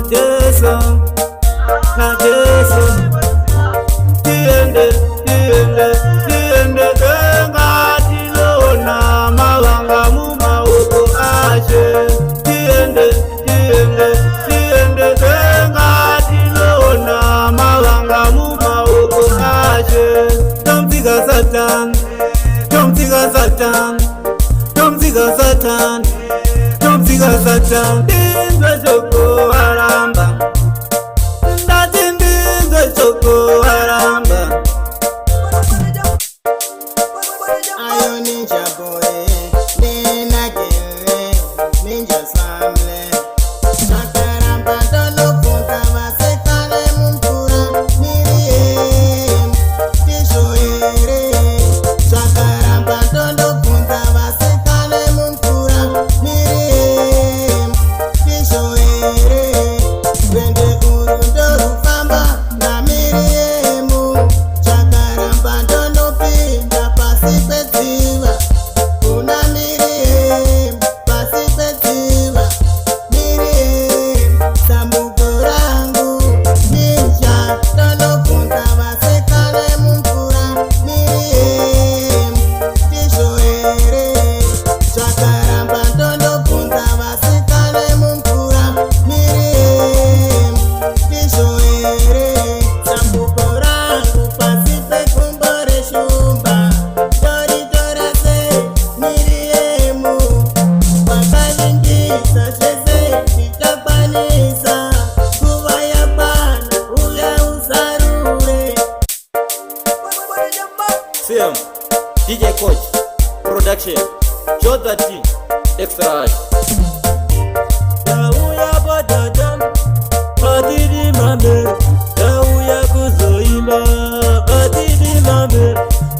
Jesu, na Jesu. Tiende, tiende, tiende tenga tilona mawanga mumaoko ashe. Tiende, tiende, tiende tenga tilona mawanga mumaoko ashe. Tomtiga Satan, tomtiga Satan, tomtiga Satan, tomtiga Satan. Dinga Joko Haramba, ndati dinga Joko Haramba. Ayo ninja boy, nina gele, ninja samle. Sakaramba dolo punta vasekale mumpura miriem, tishoere. Sakaramba dolo punta vasekale mumpura miriem, tishoere. Wende urundoro famba na miriemu. Sakaramba dolo pinda pasipetiva, una miriem, pasipetiva. Miriem, sambugorangu, ninja, dolo punta vasekale mumpura miriem, tishoere. Sakaramba dolo punta vasekale mumpura miriem, tishoere. Sambugorangu, pasipe kumbore shumba, dori dorase miriemu. Wakalingisa sheze titapanisa, kuva ya pana uya usarure. CM, DJ Coach, Production, Show that Extra.